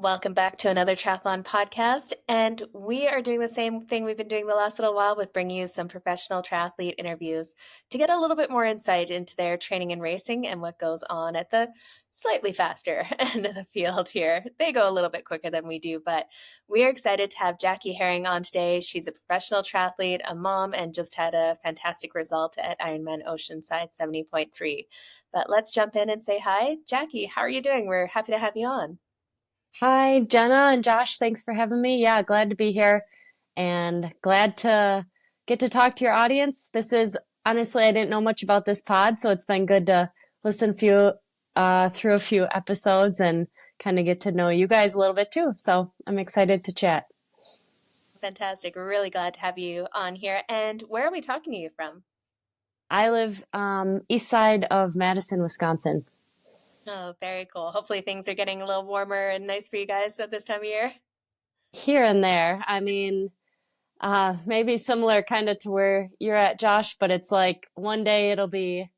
Welcome back to another triathlon podcast. And we are doing the same thing we've been doing the last little while with bringing you some professional triathlete interviews to get a little bit more insight into their training and racing and what goes on at the slightly faster end of the field here. They go a little bit quicker than we do, but we are excited to have Jackie Herring on today. She's a professional triathlete, a mom, and just had a fantastic result at Ironman Oceanside 70.3. But let's jump in and say hi. Jackie, how are you doing? We're happy to have you on. Hi, Jenna and Josh. Thanks for having me. Yeah, glad to be here and glad to get to talk to your audience. This is honestly, I didn't know much about this pod, so it's been good to listen through a few episodes and kind of get to know you guys a little bit too. So I'm excited to chat. Fantastic. We're really glad to have you on here. And where are we talking to you from? I live east side of Madison, Wisconsin. Oh, very cool. Hopefully things are getting a little warmer and nice for you guys at this time of year. Here and there. I mean, maybe similar kind of to where you're at, Josh, but it's like one day it'll be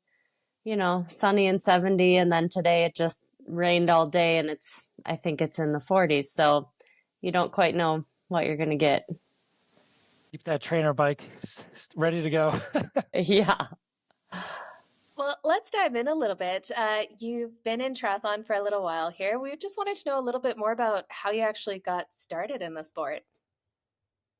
sunny and 70, and then today it just rained all day and I think it's in the 40s. So you don't quite know what you're going to get. Keep that trainer bike ready to go. Yeah. Well, let's dive in a little bit. You've been in triathlon for a little while here. We just wanted to know a little bit more about how you actually got started in the sport.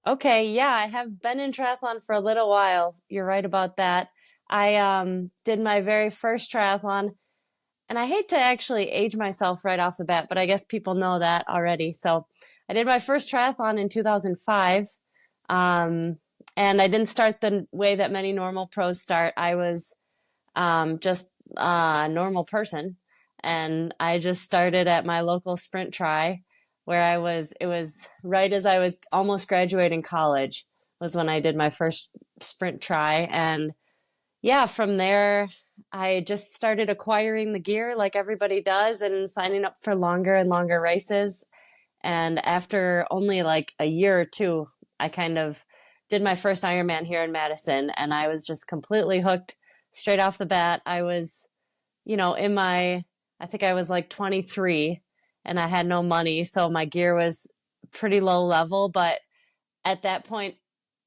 Okay. Yeah, I have been in triathlon for a little while. You're right about that. I did my very first triathlon, and I hate to actually age myself right off the bat, but I guess people know that already. So I did my first triathlon in 2005. And I didn't start the way that many normal pros start. I was just a normal person. And I just started at my local sprint try where it was right as I was almost graduating college was when I did my first sprint try. And yeah, from there, I just started acquiring the gear like everybody does and signing up for longer and longer races. And after only like a year or two, I kind of did my first Ironman here in Madison, and I was just completely hooked straight off the bat. I was, I think I was like 23 and I had no money. So my gear was pretty low level. But at that point,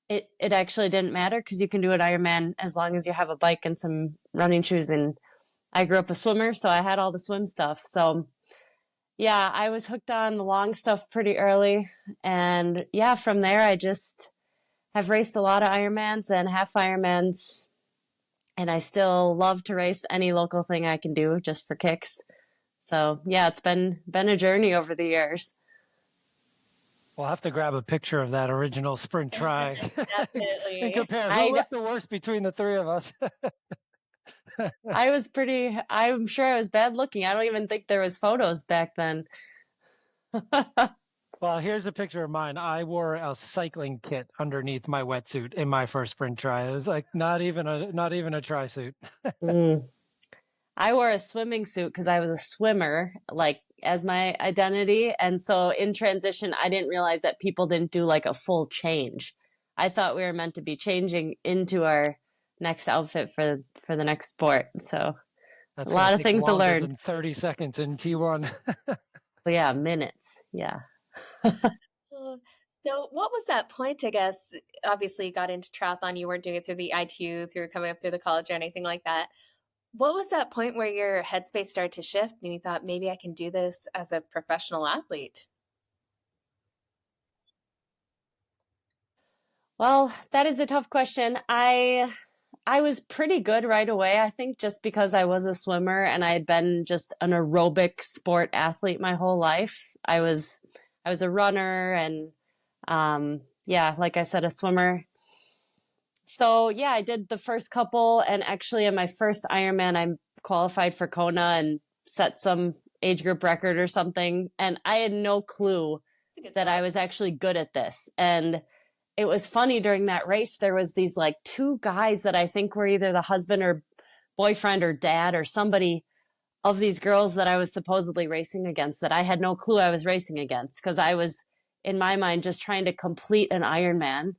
it actually didn't matter because you can do an Ironman as long as you have a bike and some running shoes. And I grew up a swimmer, so I had all the swim stuff. So yeah, I was hooked on the long stuff pretty early. And yeah, from there, I just have raced a lot of Ironmans and half Ironmans. And I still love to race any local thing I can do just for kicks. So yeah, it's been a journey over the years. We'll have to grab a picture of that original sprint try and Definitely. compare who looked the worst between the three of us. I'm sure I was bad looking. I don't even think there was photos back then. Well, here's a picture of mine. I wore a cycling kit underneath my wetsuit in my first sprint try. It was like not even a tri suit. Mm. I wore a swimming suit because I was a swimmer, like as my identity. And so in transition, I didn't realize that people didn't do like a full change. I thought we were meant to be changing into our next outfit for the next sport. So That's a lot of take things to longer learn. than 30 seconds in T1. But yeah, minutes. Yeah. Uh, So, what was that point? I guess obviously you got into triathlon. You weren't doing it through the ITU, through coming up through the college or anything like that. What was that point where your headspace started to shift and you thought maybe I can do this as a professional athlete? Well, that is a tough question. I was pretty good right away. I think just because I was a swimmer and I had been just an aerobic sport athlete my whole life. I was a runner and yeah, like I said, a swimmer. So yeah, I did the first couple, and actually in my first Ironman, I qualified for Kona and set some age group record or something. And I had no clue It's a good that sign. I was actually good at this. And it was funny during that race, there was these like two guys that I think were either the husband or boyfriend or dad or somebody of these girls that I was supposedly racing against that I had no clue I was racing against because I was in my mind just trying to complete an Ironman.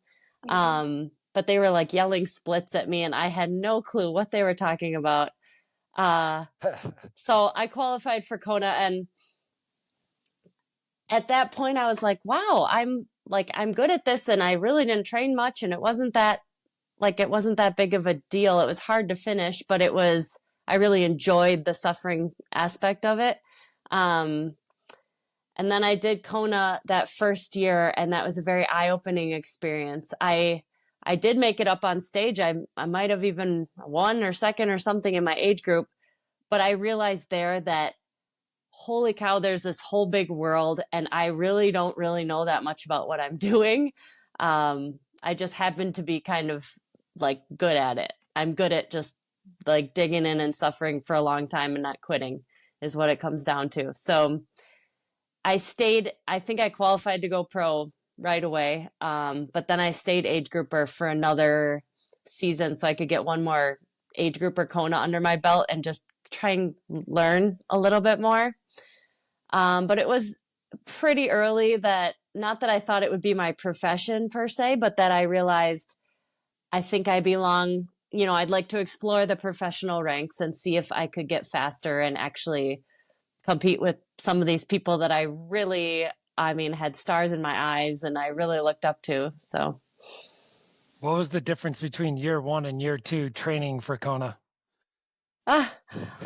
Mhm. But they were like yelling splits at me and I had no clue what they were talking about. Uh, so I qualified for Kona, and at that point I was like, wow, I'm good at this, and I really didn't train much, and it wasn't that big of a deal. It was hard to finish, but I really enjoyed the suffering aspect of it. Um, and then I did Kona that first year, and that was a very eye-opening experience. I did make it up on stage. I might have even won or second or something in my age group, but I realized there that holy cow, there's this whole big world, and I really don't really know that much about what I'm doing. I just happen to be kind of like good at it. I'm good at just like digging in and suffering for a long time and not quitting is what it comes down to. So I think I qualified to go pro right away. But then I stayed age grouper for another season so I could get one more age grouper Kona under my belt and just try and learn a little bit more. But it was pretty early that, not that I thought it would be my profession per se, but that I realized I think I belong, I'd like to explore the professional ranks and see if I could get faster and actually compete with some of these people that I really, had stars in my eyes and I really looked up to. So, What was the difference between year 1 and year 2 training for Kona? ah,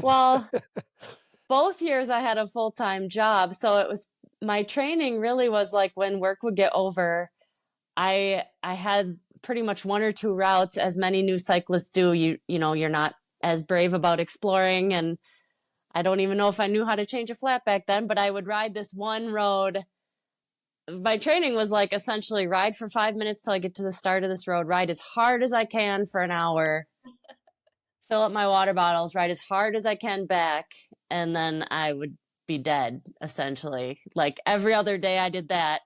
well, both years I had a full-time job. So my training really was like when work would get over, I had pretty much one or two routes, as many new cyclists do. You're not as brave about exploring, and I don't even know if I knew how to change a flat back then, but I would ride this one road. My training was like essentially ride for 5 minutes till I get to the start of this road, ride as hard as I can for an hour, fill up my water bottles, ride as hard as I can back, and then I would be dead, essentially. Like every other day I did that.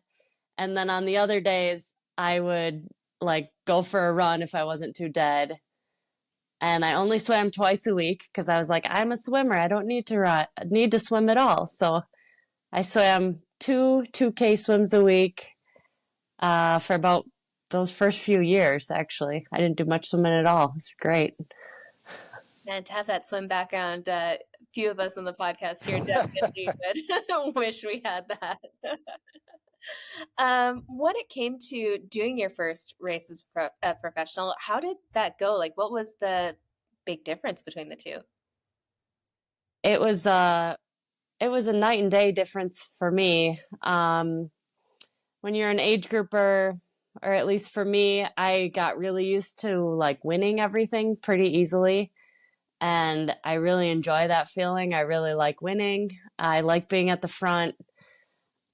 And then on the other days, I would like go for a run if I wasn't too dead. And I only swam twice a week because I was like, I'm a swimmer. I don't need to swim at all. So I swam 2K swims a week for about those first few years, actually. I didn't do much swimming at all. It was great. And to have that swim background, few of us on the podcast here definitely would wish we had that. When it came to doing your first race as a professional, how did that go? Like, what was the big difference between the two? It was it was a night and day difference for me. When you're an age grouper, or at least for me, I got really used to like winning everything pretty easily. And I really enjoy that feeling. I really like winning. I like being at the front.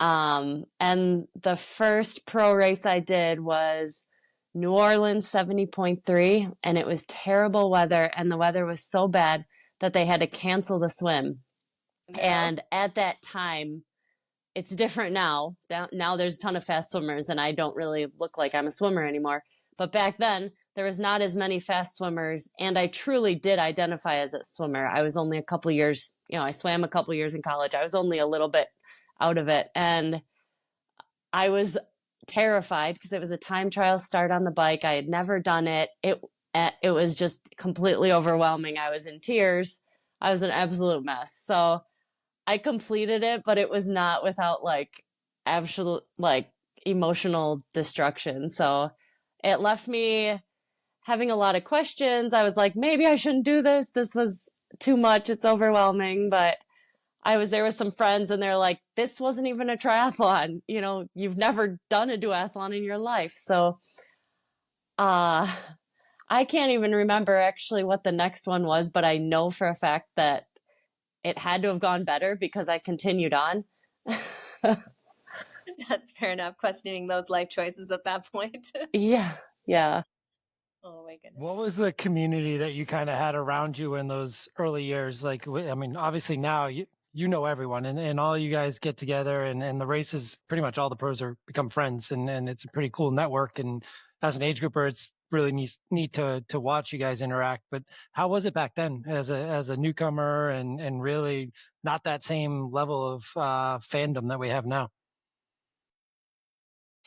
And the first pro race I did was New Orleans 70.3, and it was terrible weather, and the weather was so bad that they had to cancel the swim. No. And at that time, it's different now. Now there's a ton of fast swimmers, and I don't really look like I'm a swimmer anymore. But back then, there was not as many fast swimmers, and I truly did identify as a swimmer. I was only a couple years, I swam a couple years in college. I was only a little bit out of it, and I was terrified because it was a time trial start on the bike. I had never done it. It was just completely overwhelming. I was in tears. I was an absolute mess. So I completed it, but it was not without like absolute like emotional destruction. So it left me having a lot of questions. I was like, maybe I shouldn't do this. This was too much. It's overwhelming. But I was there with some friends and they're like, this wasn't even a triathlon. You've never done a duathlon in your life. So uh, I can't even remember actually what the next one was, but I know for a fact that it had to have gone better because I continued on. That's fair enough, questioning those life choices at that point. Yeah. Yeah. Oh my goodness. What was the community that you kind of had around you in those early years? Like, I mean, obviously now you know everyone, and all you guys get together, and the races, pretty much all the pros become friends, and it's a pretty cool network. And as an age grouper, it's really neat to watch you guys interact. But how was it back then as a newcomer, and really not that same level of fandom that we have now?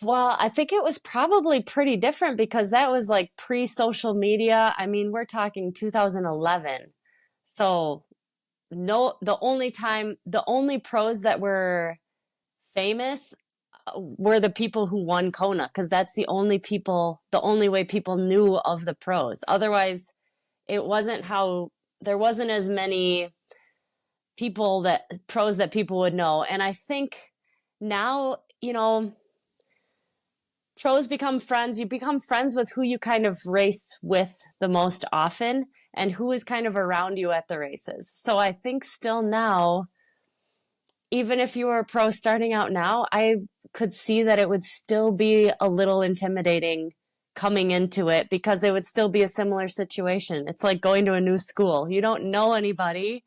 Well, I think it was probably pretty different because that was like pre-social media. I mean, we're talking 2011. So no, the only pros that were famous were the people who won Kona, because that's the only way people knew of the pros. Otherwise, it wasn't how there wasn't as many pros that people would know. And I think now, pros become friends. You become friends with who you kind of race with the most often and who is kind of around you at the races. So I think still now, even if you were a pro starting out now, I could see that it would still be a little intimidating coming into it because it would still be a similar situation. It's like going to a new school. You don't know anybody.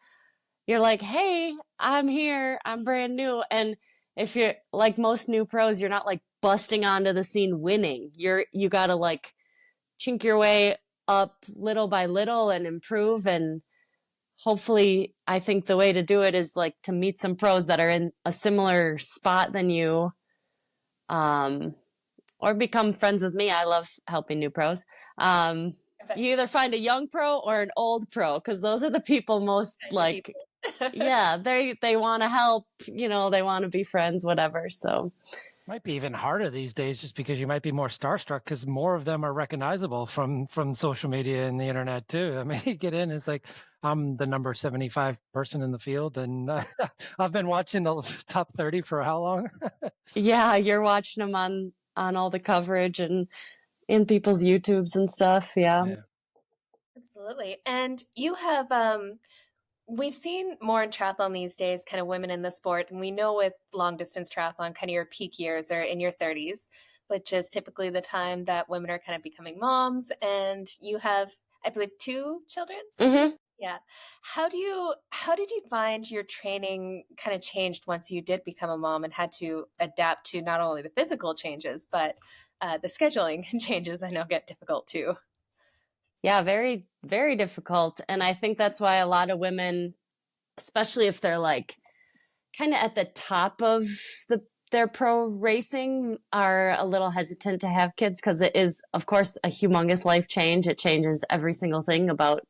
You're like, hey, I'm here. I'm brand new. And if you're like most new pros, you're not like busting onto the scene winning. You got to like chink your way up little by little and improve. And hopefully, I think the way to do it is like to meet some pros that are in a similar spot than you, or become friends with me. I love helping new pros. You either find a young pro or an old pro, because those are the people most like, yeah, they want to help, they want to be friends, whatever. So Might be even harder these days just because you might be more starstruck because more of them are recognizable from social media and the internet too. I mean, you get in, it's like I'm the number 75 person in the field, and I've been watching the top 30 for how long? yeah, you're watching them on all the coverage and in people's YouTubes and stuff. Yeah. Yeah. Absolutely. And you have we've seen more in triathlon these days, kind of women in the sport. And we know with long distance triathlon, kind of your peak years are in your 30s, which is typically the time that women are kind of becoming moms. And you have, I believe, 2 children. Mm-hmm. Yeah. How did you find your training kind of changed once you did become a mom and had to adapt to not only the physical changes, but the scheduling changes I know get difficult too. Yeah, very, very difficult. And I think that's why a lot of women, especially if they're like kind of at the top of their pro racing, are a little hesitant to have kids because it is, of course, a humongous life change. It changes every single thing about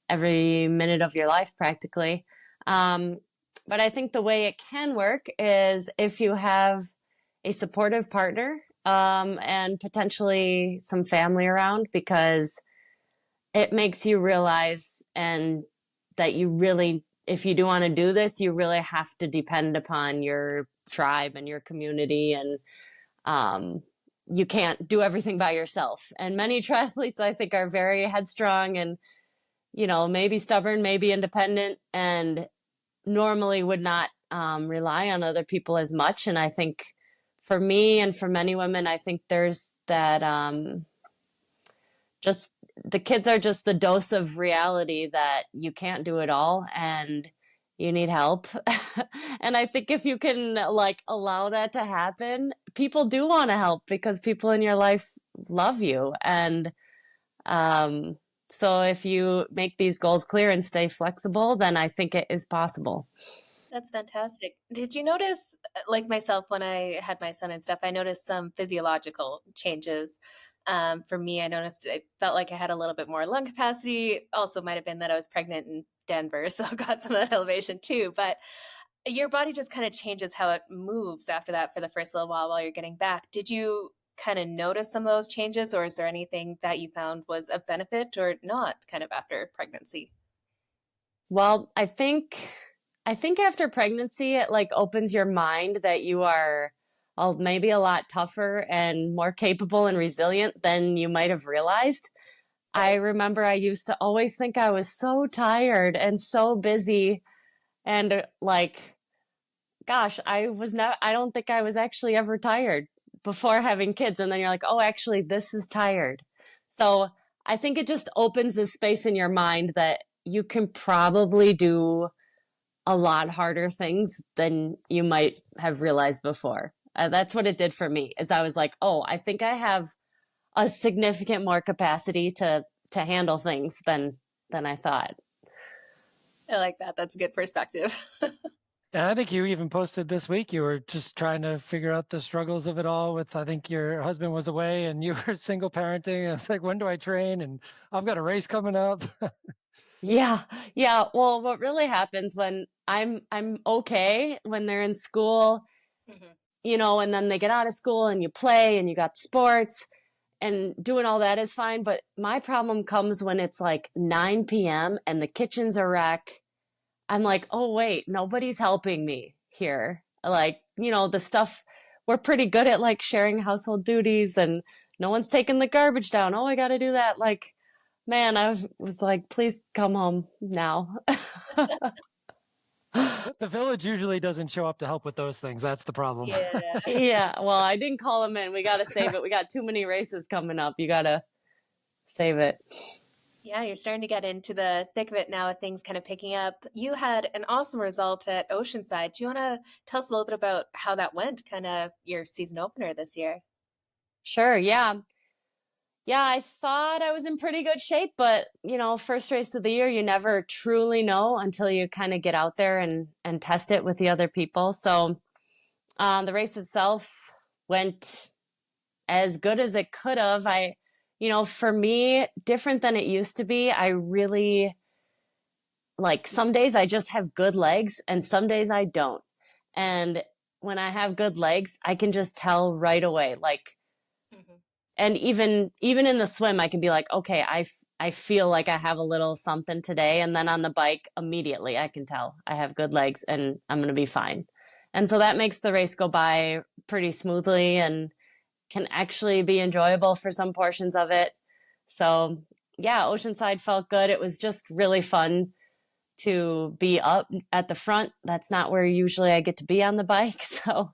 every minute of your life practically. But I think the way it can work is if you have a supportive partner, and potentially some family around, because it makes you realize and that you really, if you do want to do this, you really have to depend upon your tribe and your community, and you can't do everything by yourself. And many triathletes, I think, are very headstrong and, maybe stubborn, maybe independent, and normally would not rely on other people as much. And I think for me and for many women, I think there's that just the kids are just the dose of reality that you can't do it all and you need help. And I think if you can like allow that to happen, people do want to help because people in your life love you. And so if you make these goals clear and stay flexible, then I think it is possible. That's fantastic. Did you notice, like myself, when I had my son and stuff, I noticed some physiological changes. For me, I noticed I felt like I had a little bit more lung capacity. Also, might have been that I was pregnant in Denver, so I got some of that elevation too. But your body just kind of changes how it moves after that for the first little while you're getting back. Did you kind of notice some of those changes, or is there anything that you found was of benefit or not kind of after pregnancy? Well, I think after pregnancy, it like opens your mind that you are maybe a lot tougher and more capable and resilient than you might have realized. I remember I used to always think I was so tired and so busy and like, gosh, I don't think I was actually ever tired before having kids. And then you're like, oh, actually, this is tired. So I think it just opens a space in your mind that you can probably do a lot harder things than you might have realized before. That's what it did for me, is I was like, oh, I think I have a significant more capacity to handle things than I thought. I like that. That's a good perspective. And I think you even posted this week, you were just trying to figure out the struggles of it all with, I think your husband was away and you were single parenting. And it's like, when do I train? And I've got a race coming up. Yeah. Yeah. Well, what really happens when I'm okay when they're in school and then they get out of school and you play and you got sports and doing all that is fine. But my problem comes when it's like 9 p.m. and the kitchen's a wreck. I'm like, oh, wait, nobody's helping me here. Like, the stuff, we're pretty good at like sharing household duties and no one's taking the garbage down. Oh, I got to do that. Like, man, I was like, please come home now. The village usually doesn't show up to help with those things. That's the problem. Yeah. Yeah, well, I didn't call them in. We got to save it. We got too many races coming up. You got to save it. Yeah, you're starting to get into the thick of it now with things kind of picking up. You had an awesome result at Oceanside. Do you want to tell us a little bit about how that went, kind of your season opener this year? Sure, yeah. Yeah, I thought I was in pretty good shape, but first race of the year, you never truly know until you kind of get out there and test it with the other people. So the race itself went as good as it could have. For me, different than it used to be, I really like some days I just have good legs and some days I don't. And when I have good legs, I can just tell right away, like, and even in the swim, I can be like, okay, I feel like I have a little something today. And then on the bike, immediately I can tell I have good legs and I'm going to be fine. And so that makes the race go by pretty smoothly and can actually be enjoyable for some portions of it. So yeah, Oceanside felt good. It was just really fun to be up at the front. That's not where usually I get to be on the bike. So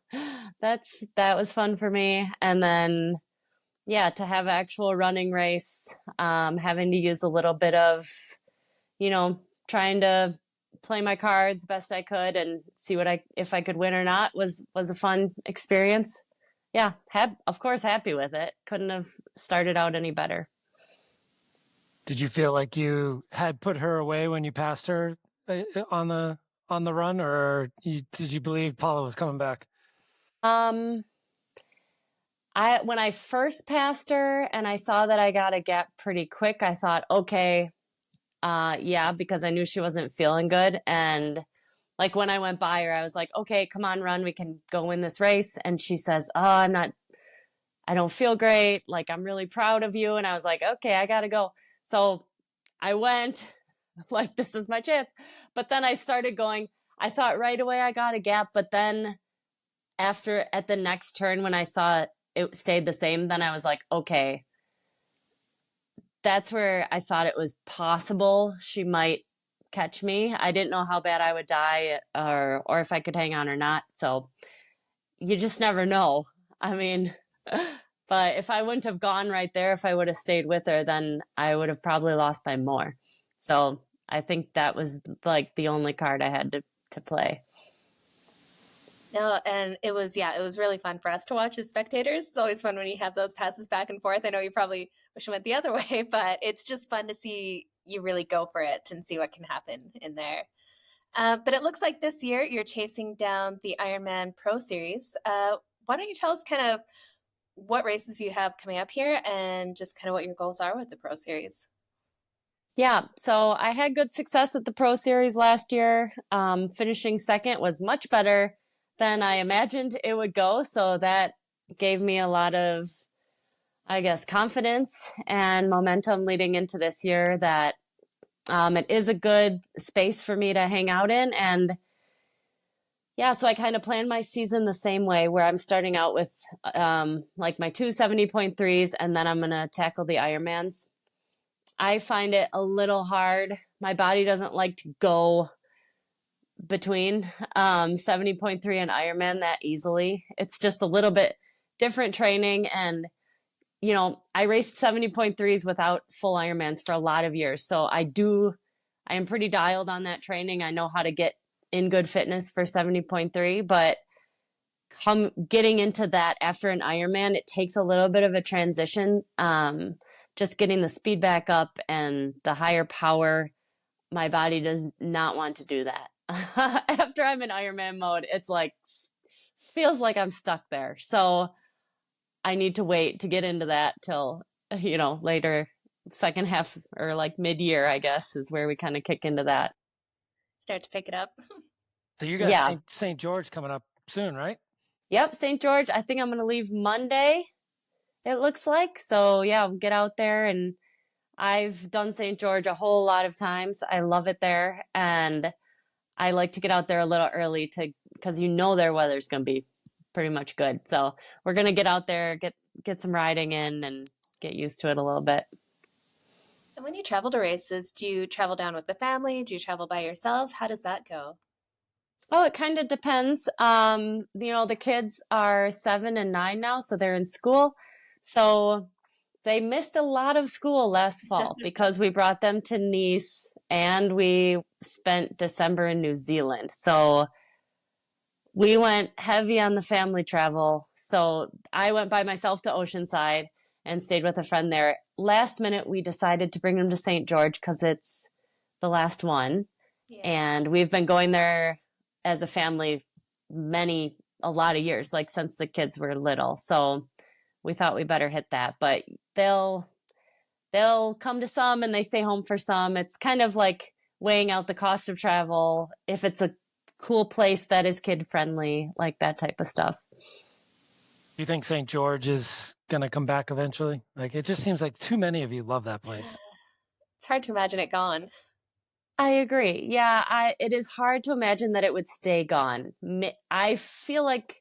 that was fun for me. And then yeah, to have an actual running race, having to use a little bit of, trying to play my cards best I could and see if I could win or not was a fun experience. Yeah, of course, happy with it. Couldn't have started out any better. Did you feel like you had put her away when you passed her on the run, or did you believe Paula was coming back? When I first passed her and I saw that I got a gap pretty quick, I thought, okay, yeah, because I knew she wasn't feeling good. And like when I went by her, I was like, okay, come on, run, we can go win this race. And she says, oh, I don't feel great. Like, I'm really proud of you. And I was like, okay, I gotta go. So I went like, this is my chance. But then I started going, I thought right away I got a gap. But then at the next turn, when I saw it stayed the same, then I was like, okay, that's where I thought it was possible she might catch me. I didn't know how bad I would die or if I could hang on or not. So you just never know. I mean, but if I wouldn't have gone right there, if I would have stayed with her, then I would have probably lost by more. So I think that was like the only card I had to play. No, and it was really fun for us to watch as spectators. It's always fun when you have those passes back and forth. I know you probably wish it went the other way, but it's just fun to see you really go for it and see what can happen in there. But it looks like this year you're chasing down the Ironman Pro Series. Why don't you tell us kind of what races you have coming up here and just kind of what your goals are with the Pro Series? Yeah, so I had good success at the Pro Series last year. Finishing second was much better than I imagined it would go. So that gave me a lot of, I guess, confidence and momentum leading into this year that it is a good space for me to hang out in. And yeah, so I kind of planned my season the same way where I'm starting out with like my 270.3s and then I'm going to tackle the Ironmans. I find it a little hard. My body doesn't like to go between 70.3 and Ironman that easily. It's just a little bit different training. And, I raced 70.3s without full Ironmans for a lot of years. So I am pretty dialed on that training. I know how to get in good fitness for 70.3, but getting into that after an Ironman, it takes a little bit of a transition. Just getting the speed back up and the higher power, my body does not want to do that. After I'm in Ironman mode, it's like, feels like I'm stuck there. So I need to wait to get into that till, later, second half or like mid-year, I guess, is where we kind of kick into that. Start to pick it up. So you got St. George coming up soon, right? Yep, St. George. I think I'm going to leave Monday, it looks like. So yeah, I'll get out there, and I've done St. George a whole lot of times. I love it there. And I like to get out there a little early because their weather's going to be pretty much good. So we're going to get out there, get some riding in and get used to it a little bit. And when you travel to races, do you travel down with the family? Do you travel by yourself? How does that go? Oh, it kind of depends. The kids are 7 and 9 now, so they're in school. So they missed a lot of school last fall because we brought them to Nice and we spent December in New Zealand. So we went heavy on the family travel. So I went by myself to Oceanside and stayed with a friend there. Last minute, we decided to bring them to St. George because it's the last one. Yeah. And we've been going there as a family a lot of years, like since the kids were little. So we thought we better hit that. But they'll come to some and they stay home for some. It's kind of like weighing out the cost of travel, if it's a cool place that is kid friendly, like that type of stuff. Do you think St. George is going to come back eventually? Like, it just seems like too many of you love that place. It's hard to imagine it gone. I agree. Yeah, it is hard to imagine that it would stay gone. I feel like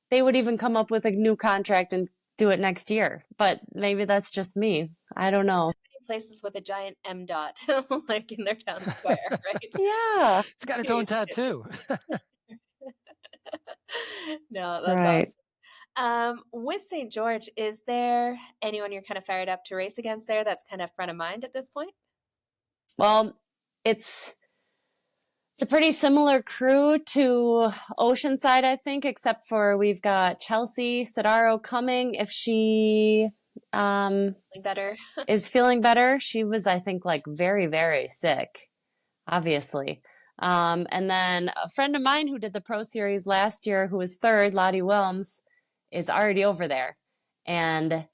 they would even come up with a new contract and do it next year, but maybe that's just me. I don't know. Places with a giant M dot like in their town square, right? Yeah. It's got its own tattoo. No, that's Right. awesome. With St. George, is there anyone you're kind of fired up to race against there that's kind of front of mind at this point? Well, it's a pretty similar crew to Oceanside, I think, except for we've got Chelsea Sodaro coming if she Better. is feeling better. She was, I think, like very, very sick, obviously. And then a friend of mine who did the Pro Series last year, who was third, Lottie Wilms, is already over there. And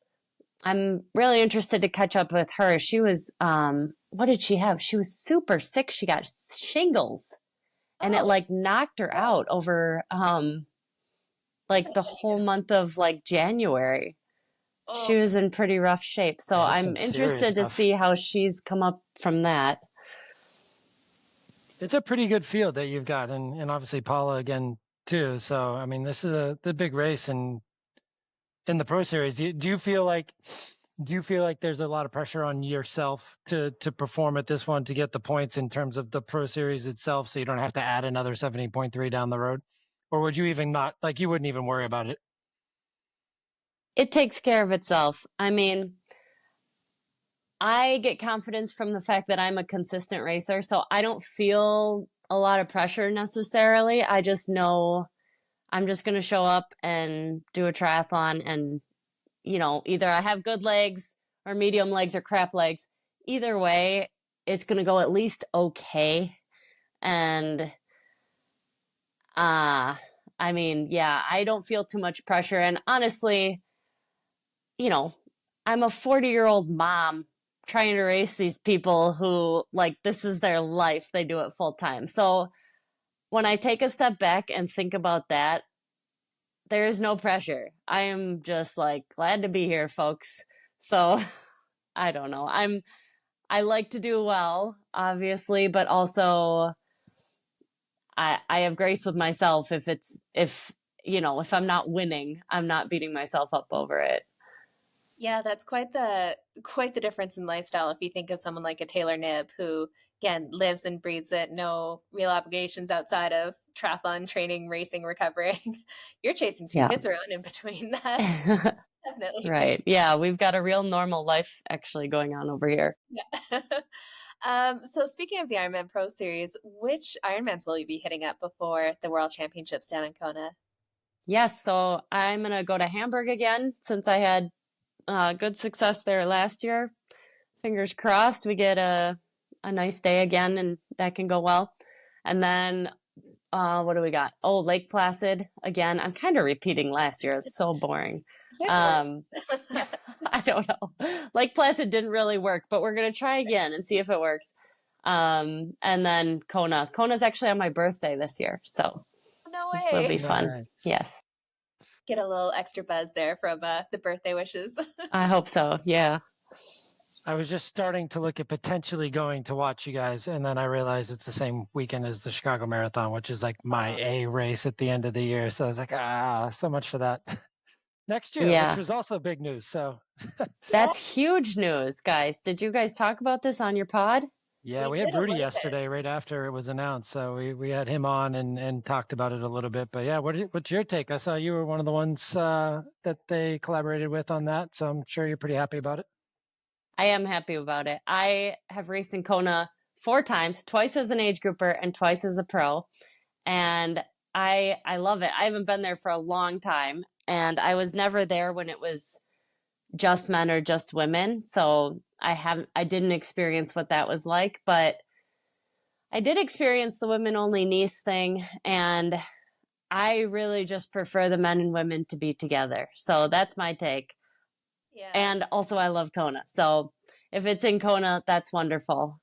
I'm really interested to catch up with her. She was, what did she have? She was super sick. She got shingles and it like knocked her out over, like the whole month of like January. She was in pretty rough shape. So Yeah, I'm interested to see how she's come up from that. It's a pretty good field that you've got, and obviously Paula again too. So I mean, this is the big race, and in the Pro Series, do you feel like there's a lot of pressure on yourself to perform at this one to get the points in terms of the Pro Series itself, so you don't have to add another 70.3 down the road, or would you even not like you wouldn't even worry about it? It takes care of itself. I mean, I get confidence from the fact that I'm a consistent racer, so I don't feel a lot of pressure necessarily. I just know I'm just going to show up and do a triathlon, and either I have good legs or medium legs or crap legs. Either way, it's going to go at least okay. And I mean, yeah, I don't feel too much pressure, and honestly, I'm a 40-year-old mom trying to race these people who like this is their life. They do it full time. So when I take a step back and think about that, there is no pressure. I am just like glad to be here, folks. So I don't know. I like to do well, obviously, but also I have grace with myself if I'm not winning, I'm not beating myself up over it. Yeah, that's quite the difference in lifestyle. If you think of someone like a Taylor Knibb, who again lives and breathes it, no real obligations outside of triathlon training, racing, recovering. You're chasing two Yeah. kids around in between that. Definitely Right. busy. Yeah, we've got a real normal life actually going on over here. Yeah. So speaking of the Ironman Pro Series, which Ironmans will you be hitting up before the World Championships down in Kona? Yes, so I'm gonna go to Hamburg again since I had good success there last year. Fingers crossed we get a nice day again and that can go well. And then what do we got? Oh, Lake Placid again. I'm kind of repeating last year. It's so boring. I don't know. Lake Placid didn't really work, but we're gonna try again and see if it works. And then Kona. Kona's actually on my birthday this year, so No it'll way. be fun. Nice. Yes. get a little extra buzz there from the birthday wishes. I hope so. Yeah. I was just starting to look at potentially going to watch you guys, and then I realized it's the same weekend as the Chicago Marathon, which is like my A race at the end of the year. So I was like, so much for that next year, which Yeah. was also big news. So Yeah, That's huge news, guys. Did you guys talk about this on your pod? yeah, we we had did a Rudy little bit. yesterday right after it was announced. So we had him on and talked about it a little bit. But yeah, what's your take? I saw you were one of the ones that they collaborated with on that. So I'm sure you're pretty happy about it. I am happy about it. I have raced in Kona 4 times, twice as an age grouper and twice as a pro. And I love it. I haven't been there for a long time. And I was never there when it was just men or just women. So I didn't experience what that was like, but I did experience the women only Nice thing. And I really just prefer the men and women to be together. So that's my take. Yeah. And also I love Kona. So if it's in Kona, that's wonderful.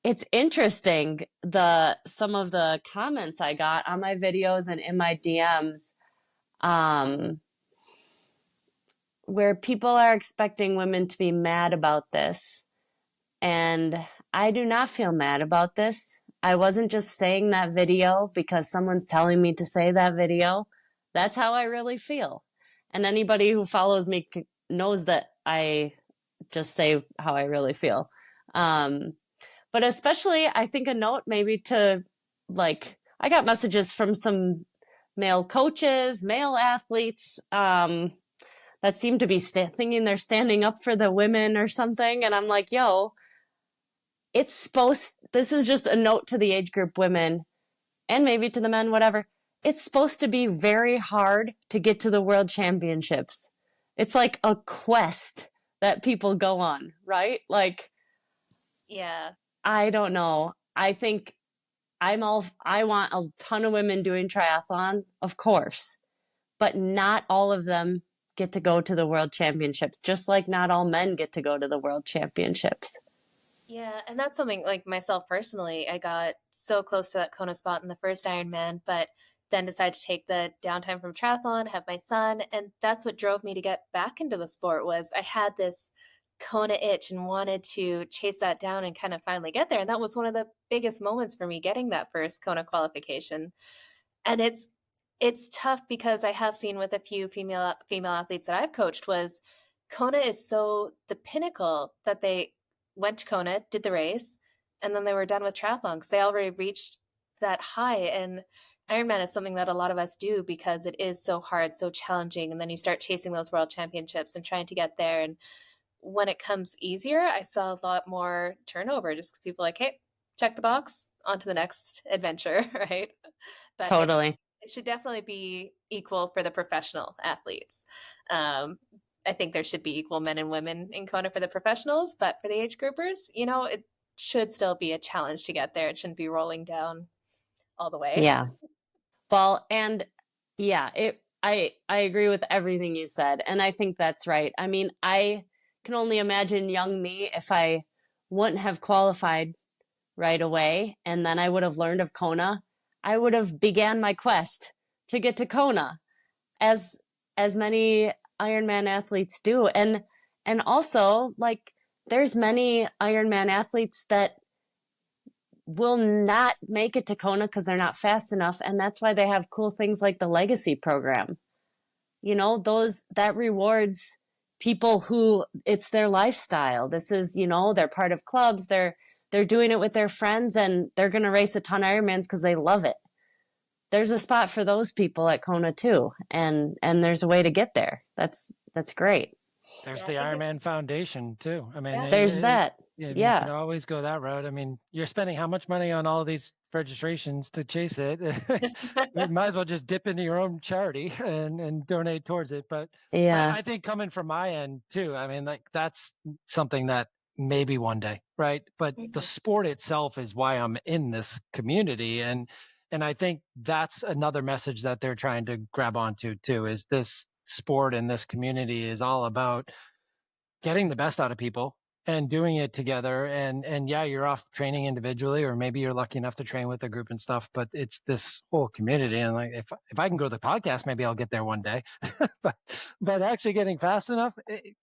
It's interesting some of the comments I got on my videos and in my DMs, where people are expecting women to be mad about this. And I do not feel mad about this. I wasn't just saying that video because someone's telling me to say that video. That's how I really feel. And anybody who follows me knows that I just say how I really feel. But especially, I think a note maybe to I got messages from some male coaches, male athletes, that seem to be thinking they're standing up for the women or something. And I'm like, yo, this is just a note to the age group women and maybe to the men, whatever. It's supposed to be very hard to get to the world championships. It's like a quest that people go on, right? Like, Yeah. I don't know. I think I want a ton of women doing triathlon, of course, but not all of them get to go to the world championships, just like not all men get to go to the world championships. Yeah, and that's something like myself personally, I got so close to that Kona spot in the first Ironman, but then decided to take the downtime from triathlon, have my son, and that's what drove me to get back into the sport was I had this Kona itch and wanted to chase that down and kind of finally get there. And that was one of the biggest moments for me getting that first Kona qualification. And it's tough because I have seen with a few female athletes that I've coached was Kona is so the pinnacle that they went to Kona, did the race, and then they were done with triathlon because they already reached that high. And Ironman is something that a lot of us do because it is so hard, so challenging. And then you start chasing those world championships and trying to get there. And when it comes easier, I saw a lot more turnover just 'cause people like, hey, check the box, on to the next adventure, right? But Totally. it should definitely be equal for the professional athletes. Um, I think there should be equal men and women in Kona for the professionals, but for the age groupers, it should still be a challenge to get there. It shouldn't be rolling down all the way. Yeah. Well, and yeah, I agree with everything you said, and I think that's right. I mean, I can only imagine young me if I wouldn't have qualified right away and then I would have learned of Kona. I would have began my quest to get to Kona as many Ironman athletes do. And also like there's many Ironman athletes that will not make it to Kona because they're not fast enough. And that's why they have cool things like the legacy program. That rewards people who it's their lifestyle. This is, they're part of clubs. They're doing it with their friends and they're going to race a ton of Ironmans because they love it. There's a spot for those people at Kona too. And there's a way to get there. That's great. There's Yeah, I the think Ironman Foundation too. I mean, yeah. There's that. you can Yeah. always go that route. I mean, you're spending how much money on all these registrations to chase it? You might as well just dip into your own charity and donate towards it. But Yeah. I think coming from my end too, I mean, like that's something that maybe one day, right? But the Mhm. sport itself is why I'm in this community. And I think that's another message that they're trying to grab onto too, is this sport and this community is all about getting the best out of people and doing it together. And yeah, you're off training individually, or maybe you're lucky enough to train with a group and stuff, but it's this whole community. And like, if I can go to the podcast, maybe I'll get there one day. but actually getting fast enough,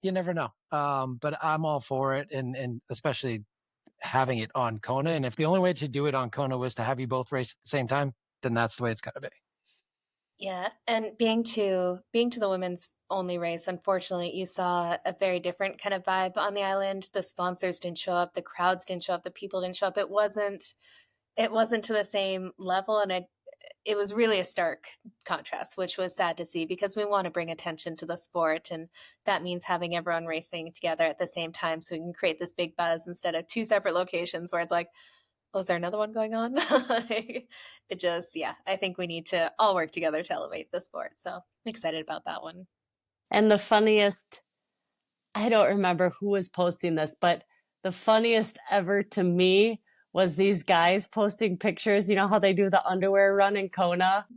you never know. But I'm all for it. And especially having it on Kona. And if the only way to do it on Kona was to have you both race at the same time, then that's the way it's got to be. Yeah, and being to the women's only race, unfortunately, you saw a very different kind of vibe on the island. The sponsors didn't show up, the crowds didn't show up, the people didn't show up. It wasn't to the same level, and it was really a stark contrast, which was sad to see because we want to bring attention to the sport, and that means having everyone racing together at the same time so we can create this big buzz instead of two separate locations where it's like, oh, is there another one going on? It just, yeah, I think we need to all work together to elevate the sport. So I'm excited about that one. And the funniest, I don't remember who was posting this, but the funniest ever to me was these guys posting pictures. You know how they do the underwear run in Kona?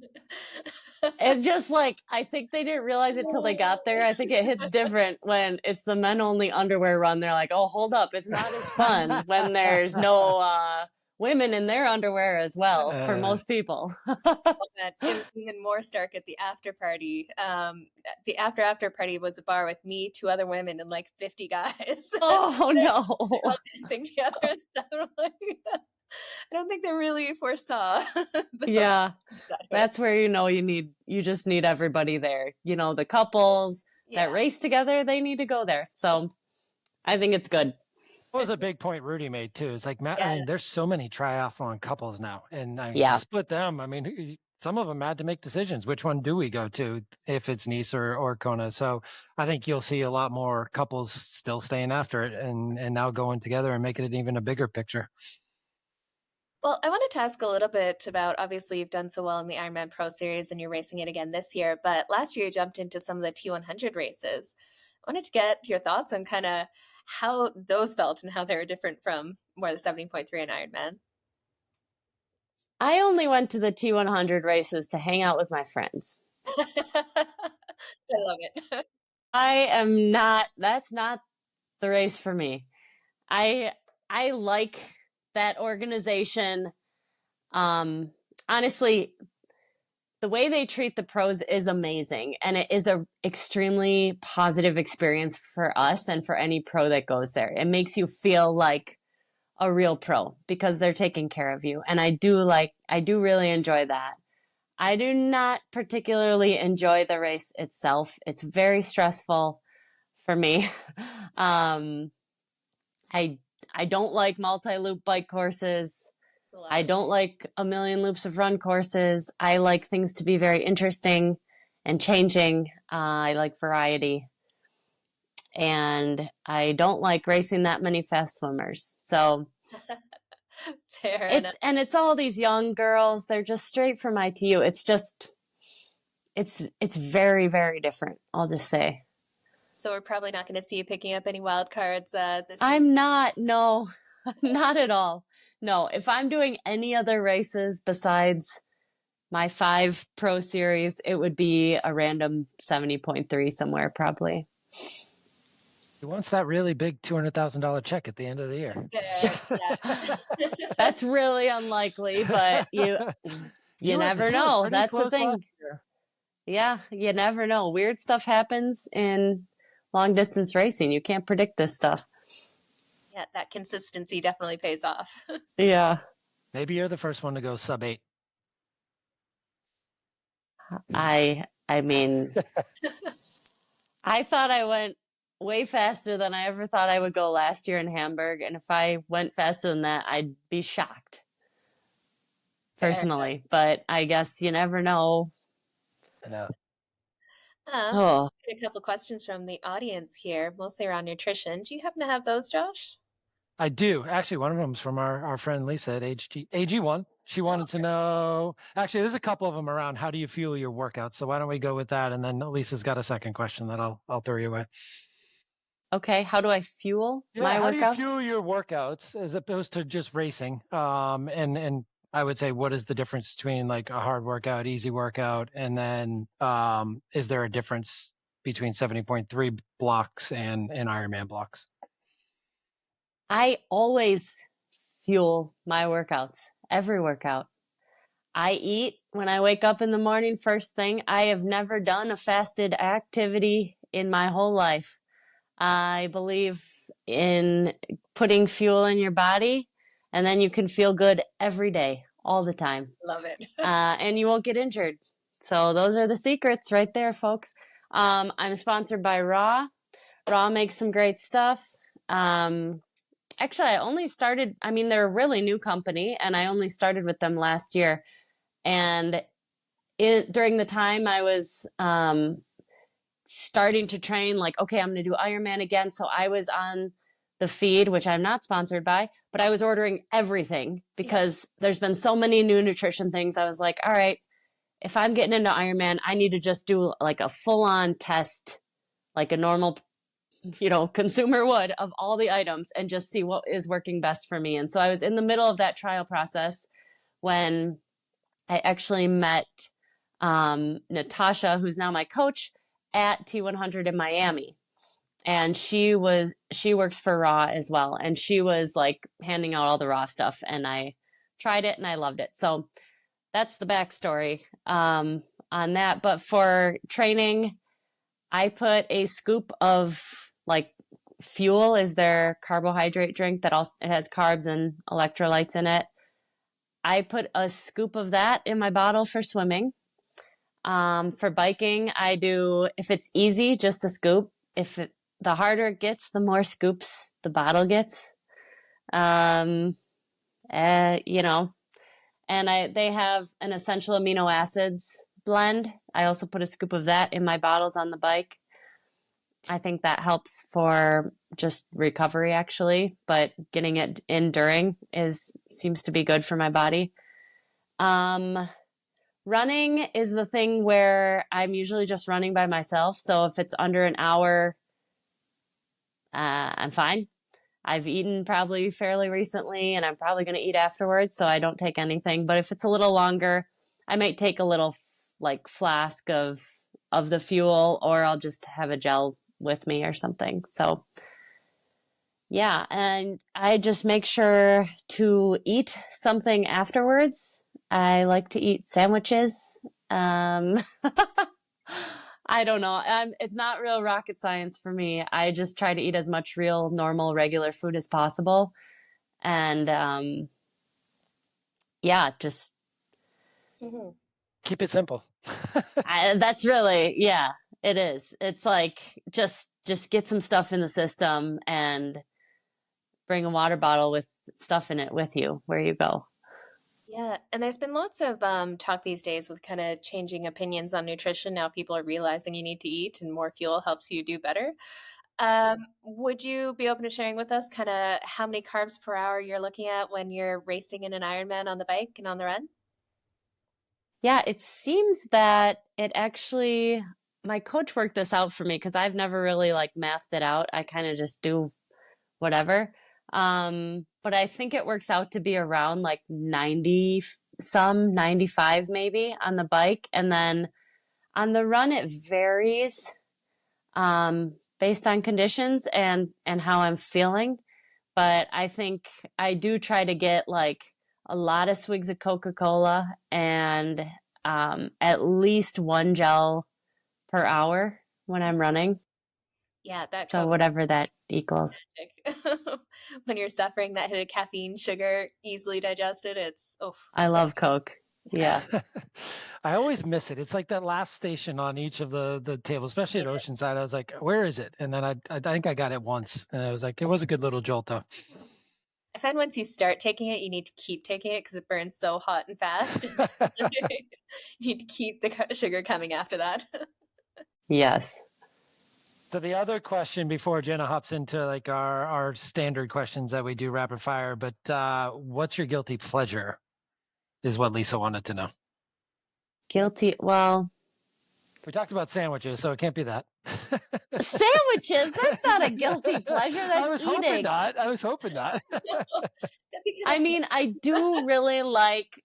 And just like, I think they didn't realize it till they got there. I think it hits different when it's the men only underwear run. They're like, oh, hold up. It's not as fun when there's no women in their underwear as well for most people. It was even more stark at the after party. The after party was a bar with me, two other women, and like 50 guys. Oh, no. All dancing together and stuff. Like, I don't think they really foresaw. Yeah, that's where you just need everybody there. You know, the couples that race together, they need to go there. So I think it's good. That was a big point Rudy made too. It's like, Matt, I mean, there's so many triathlon couples now, and I mean, to split them. I mean, some of them had to make decisions. Which one do we go to if it's Nice or Kona? So I think you'll see a lot more couples still staying after it and now going together and making it even a bigger picture. Well, I wanted to ask a little bit about, obviously you've done so well in the Ironman Pro Series and you're racing it again this year, but last year you jumped into some of the T100 races. I wanted to get your thoughts on kind of how those felt and how they were different from more the 70.3 and Ironman. I only went to the T100 races to hang out with my friends. I love it. That's not the race for me. I like that organization. Honestly, the way they treat the pros is amazing, and it is a extremely positive experience for us and for any pro that goes there. It makes you feel like a real pro because they're taking care of you. And I do really enjoy that. I do not particularly enjoy the race itself. It's very stressful for me. I don't like multi-loop bike courses. I don't like a million loops of run courses. I like things to be very interesting and changing. I like variety. And I don't like racing that many fast swimmers. So Fair enough. And it's all these young girls. They're just straight from ITU. It's very, very different. I'll just say. So we're probably not going to see you picking up any wild cards this season. I'm not. No, not at all. No, if I'm doing any other races besides my 5 Pro Series, it would be a random 70.3 somewhere probably. He wants that really big $200,000 check at the end of the year. Yeah. That's really unlikely, but you never know. That's the thing. Yeah, you never know. Weird stuff happens in long distance racing. You can't predict this stuff. Yeah, that consistency definitely pays off. Yeah. Maybe you're the first one to go sub 8. I mean, I thought I went way faster than I ever thought I would go last year in Hamburg. And if I went faster than that, I'd be shocked personally. But I guess you never know. I know. A couple questions from the audience here, mostly around nutrition. Do you happen to have those, Josh? I do. Actually, one of them is from our friend Lisa at AG1. She wanted to know, actually, there's a couple of them around how do you fuel your workouts? So why don't we go with that? And then Lisa's got a second question that I'll throw you away. Okay, how do I fuel my how workouts? do you fuel your workouts as opposed to just racing? And I would say, what is the difference between like a hard workout, easy workout, and then is there a difference between 70.3 blocks and Ironman blocks? I always fuel my workouts, every workout. I eat when I wake up in the morning, first thing. I have never done a fasted activity in my whole life. I believe in putting fuel in your body, and then you can feel good every day, all the time. Love it. And you won't get injured. So those are the secrets right there, folks. I'm sponsored by Raw. Raw makes some great stuff. Actually, I only started, I mean, they're a really new company, and I only started with them last year. And during the time I was starting to train, like, okay, I'm going to do Ironman again. So I was on the feed, which I'm not sponsored by, but I was ordering everything because there's been so many new nutrition things. I was like, all right, if I'm getting into Ironman, I need to just do like a full on test, like a normal, consumer would, of all the items and just see what is working best for me. And so I was in the middle of that trial process when I actually met Natasha, who's now my coach at T100 in Miami. And she works for Raw as well. And she was like handing out all the Raw stuff, and I tried it and I loved it. So that's the backstory on that. But for training, I put a scoop of like Fuel is their carbohydrate drink that also it has carbs and electrolytes in it. I put a scoop of that in my bottle for swimming. For biking, I do, if it's easy, just a scoop. The harder it gets, the more scoops the bottle gets. And they have an essential amino acids blend. I also put a scoop of that in my bottles on the bike. I think that helps for just recovery, actually, but getting it in during seems to be good for my body. Running is the thing where I'm usually just running by myself. So if it's under an hour, I'm fine. I've eaten probably fairly recently, and I'm probably going to eat afterwards, so I don't take anything. But if it's a little longer, I might take a little flask of the fuel, or I'll just have a gel with me or something. So yeah, and I just make sure to eat something afterwards. I like to eat sandwiches. I don't know. It's not real rocket science for me. I just try to eat as much real, normal, regular food as possible. And just keep it simple. that's really, yeah, it is. It's like just get some stuff in the system and bring a water bottle with stuff in it with you where you go. Yeah, and there's been lots of talk these days with kind of changing opinions on nutrition. Now people are realizing you need to eat, and more fuel helps you do better. Would you be open to sharing with us kind of how many carbs per hour you're looking at when you're racing in an Ironman on the bike and on the run? Yeah, it seems that it actually, my coach worked this out for me because I've never really like mathed it out. I kind of just do whatever. But I think it works out to be around like 95 maybe on the bike. And then on the run, it varies based on conditions and how I'm feeling. But I think I do try to get like a lot of swigs of Coca-Cola and at least one gel per hour when I'm running. Yeah, that So Coke whatever that equals. when you're suffering that hit of caffeine, sugar, easily digested, it's I so love Coke. Yeah. I always miss it. It's like that last station on each of the tables, especially at Oceanside. I was like, where is it? And then I think I got it once, and I was like, it was a good little jolt though. I find once you start taking it, you need to keep taking it because it burns so hot and fast. You need to keep the sugar coming after that. Yes. So the other question before Jenna hops into like our standard questions that we do rapid fire, but what's your guilty pleasure is what Lisa wanted to know. Guilty. Well, We talked about sandwiches, so it can't be that. sandwiches, that's not a guilty pleasure. I was That's hoping eating. not. I was hoping not. I mean, I do really like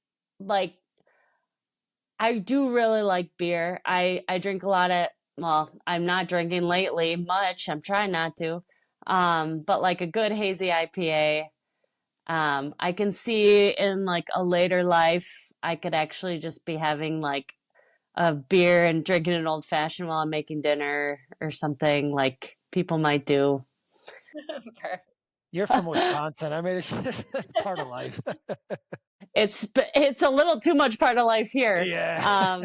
beer. I drink a lot of, well, I'm not drinking lately much. I'm trying not to. But like a good hazy IPA, I can see in like a later life, I could actually just be having like a beer and drinking an old fashioned while I'm making dinner or something like people might do. Perfect. You're from Wisconsin. I mean, it's just part of life. It's a little too much part of life here. Yeah.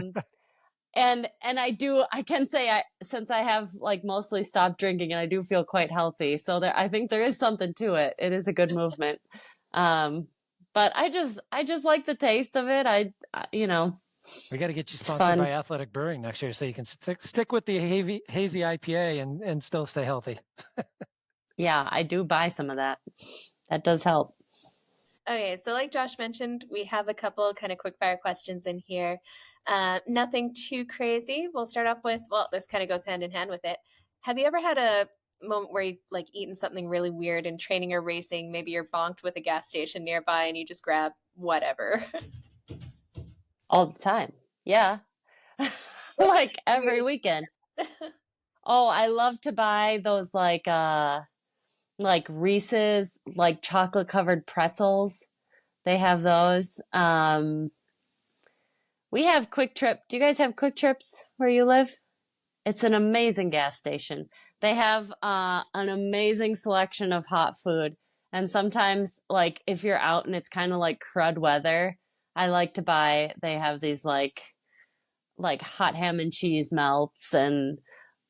And I can say since I have like mostly stopped drinking and I do feel quite healthy, so I think there is something to it. It is a good movement. Um, but I just like the taste of it. You know, We got to get you it's sponsored by fun. Athletic Brewing next year so you can stick with the hazy IPA and still stay healthy. Yeah, I do buy some of that. That does help. Okay, so like Josh mentioned, we have a couple kind of quick fire questions in here. Nothing too crazy. We'll start off with, well, this kind of goes hand in hand with it. Have you ever had a moment where you've like eaten something really weird in training or racing? Maybe you're bonked with a gas station nearby and you just grab whatever. All the time. Yeah. What's Like the every weirdest? weekend. Oh, I love to buy those like Reese's like chocolate covered pretzels. They have those. We have Quick Trip. Do you guys have Quick Trips where you live? It's an amazing gas station. They have an amazing selection of hot food. And sometimes, like, if you're out and it's kind of like crud weather, I like to buy, they have these like hot ham and cheese melts and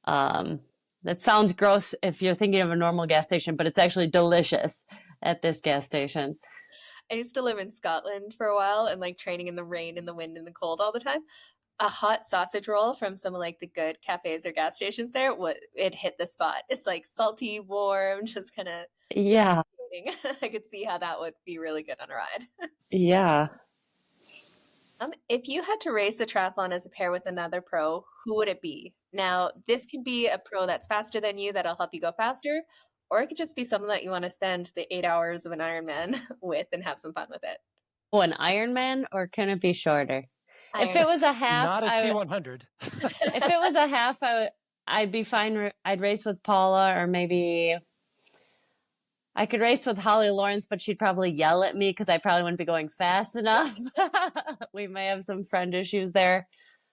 um that sounds gross if you're thinking of a normal gas station, but it's actually delicious at this gas station. I used to live in Scotland for a while and like training in the rain and the wind and the cold all the time. A hot sausage roll from some of like the good cafes or gas stations there, what it hit the spot. It's like salty, warm, just kind of Yeah. I could see how that would be really good on a ride. Yeah. If you had to race a triathlon as a pair with another pro, who would it be? Now, this could be a pro that's faster than you that'll help you go faster, or it could just be someone that you want to spend the 8 hours of an Ironman with and have some fun with it. Oh, an Ironman, or can it be shorter? If it Ironman. was a half, Not a T100. if it was a half, I'd be fine. I'd race with Paula, or maybe I could race with Holly Lawrence, but she'd probably yell at me because I probably wouldn't be going fast enough. We may have some friend issues there.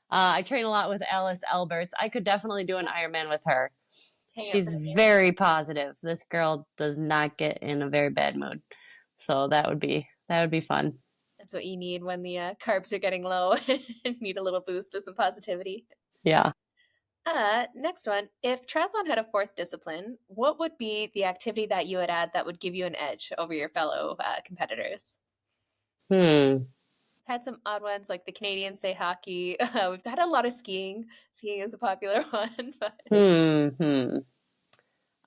I train a lot with Alice Alberts. I could definitely do an Ironman with her. Hang out She's for the beer. very positive. This girl does not get in a very bad mood. So that would be fun. That's what you need when the carbs are getting low and need a little boost with some positivity. Yeah. Next one. If triathlon had a fourth discipline, what would be the activity that you would add that would give you an edge over your fellow competitors? Hmm. Had some odd ones like the Canadians say hockey. We've had a lot of skiing. Skiing is a popular one, but Hmm.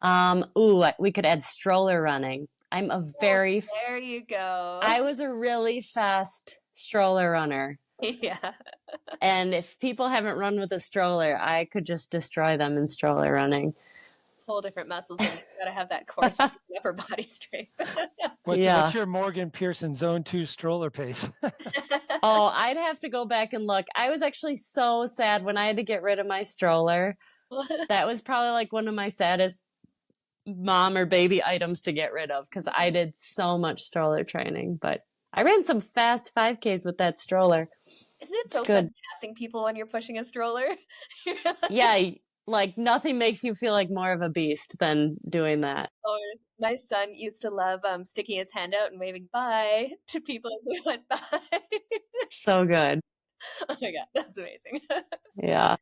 Hmm. Ooh, we could add stroller running. I'm a oh, very there you go. I was a really fast stroller runner. Yeah, And if people haven't run with a stroller, I could just destroy them in stroller running. whole different muscles in you. Got to have that core strength, upper body strength. What's Yeah. your Morgan Pearson Zone 2 stroller pace? Oh, I'd have to go back and look. I was actually so sad when I had to get rid of my stroller. That was probably like one of my saddest mom or baby items to get rid of because I did so much stroller training. But I ran some fast 5Ks with that stroller. Isn't it It's so fun good. passing people when you're pushing a stroller? You're like, Yeah, like nothing makes you feel like more of a beast than doing that. oh, my son used to love sticking his hand out and waving bye to people as they went by. So good. Oh my God, that's amazing. Yeah.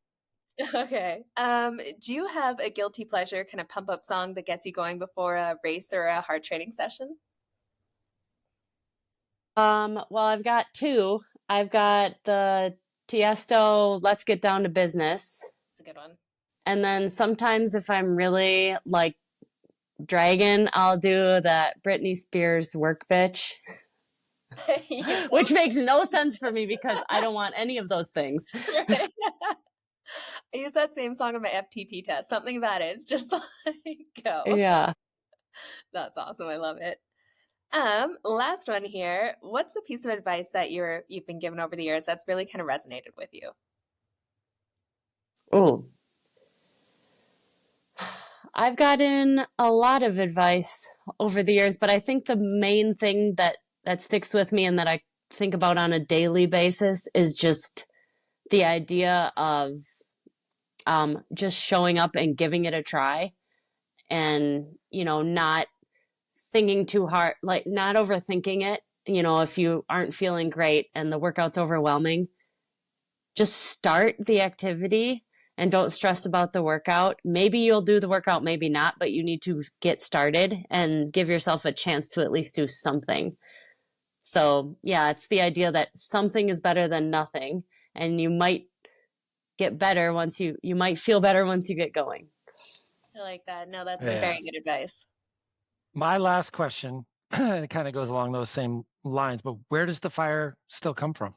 Okay. Do you have a guilty pleasure kind of pump up song that gets you going before a race or a hard training session? Well, I've got two. I've got the Tiesto Let's Get Down to Business. It's a good one. And then sometimes if I'm really like dragging, I'll do that Britney Spears Work Bitch, You which know, makes no sense for me because I don't want any of those things. right? I use that same song on my FTP test. Something about it. It's just like go. Yeah. That's awesome. I love it. Last one here. What's a piece of advice that you've been given over the years that's really kind of resonated with you? Oh, I've gotten a lot of advice over the years, but I think the main thing that sticks with me and that I think about on a daily basis is just the idea of just showing up and giving it a try, and not thinking too hard, like not overthinking it. If you aren't feeling great and the workout's overwhelming, just start the activity and don't stress about the workout. Maybe you'll do the workout, maybe not, but you need to get started and give yourself a chance to at least do something. So, yeah, it's the idea that something is better than nothing, and you might get better once you might feel better once you get going. I like that. No, that's some Yeah. very good advice. My last question, it kind of goes along those same lines, but where does the fire still come from?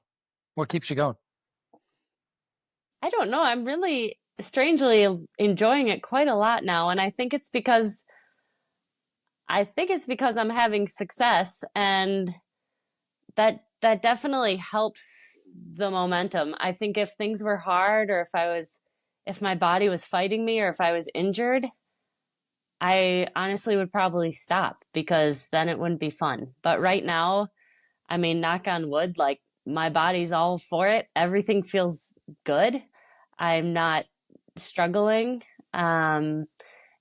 What keeps you going? I don't know. I'm really strangely enjoying it quite a lot now, and I think it's because I'm having success, and that definitely helps the momentum. I think if things were hard, or if my body was fighting me, or if I was injured, I honestly would probably stop, because then it wouldn't be fun. But right now, I mean, knock on wood, like my body's all for it. Everything feels good. I'm not struggling. And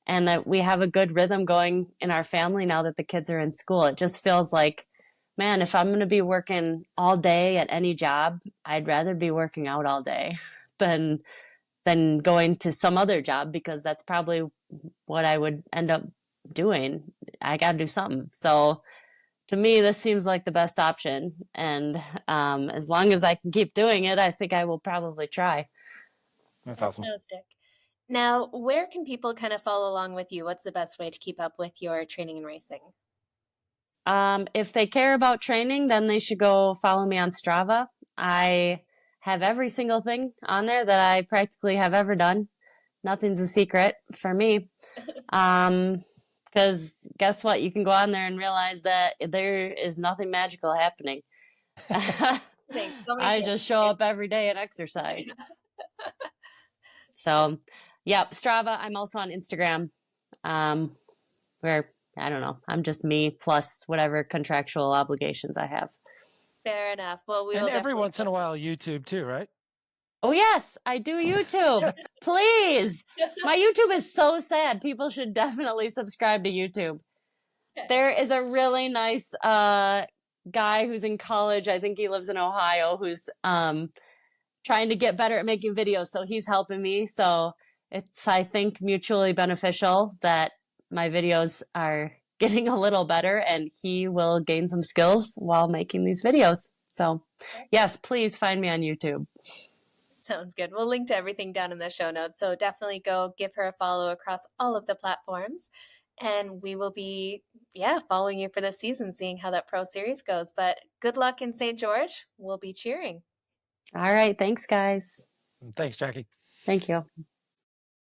that we have a good rhythm going in our family now that the kids are in school. It just feels like, man, if I'm going to be working all day at any job, I'd rather be working out all day than going to some other job, because that's probably what I would end up doing. I got to do something. So to me, this seems like the best option. And as long as I can keep doing it, I think I will probably try. That's awesome. Fantastic. Now, where can people kind of follow along with you? What's the best way to keep up with your training and racing? If they care about training, then they should go follow me on Strava. I have every single thing on there that I practically have ever done. Nothing's a secret for me. Because guess what? You can go on there and realize that there is nothing magical happening. Thanks. So many I things. just show up every day and exercise. So, yeah, Strava. I'm also on Instagram, where I don't know. I'm just me plus whatever contractual obligations I have. Fair enough. Well, we And will every definitely once in a post while, YouTube too, right? Oh, yes, I do YouTube. Please. My YouTube is so sad. People should definitely subscribe to YouTube. There is a really nice guy who's in college. I think he lives in Ohio, who's trying to get better at making videos. So he's helping me. So it's, I think, mutually beneficial that my videos are getting a little better, and he will gain some skills while making these videos. So, yes, please find me on YouTube. Sounds good. We'll link to everything down in the show notes. So definitely go give her a follow across all of the platforms. And we will be, following you for this season, seeing how that Pro Series goes. But good luck in St. George. We'll be cheering. All right. Thanks, guys. Thanks, Jackie. Thank you.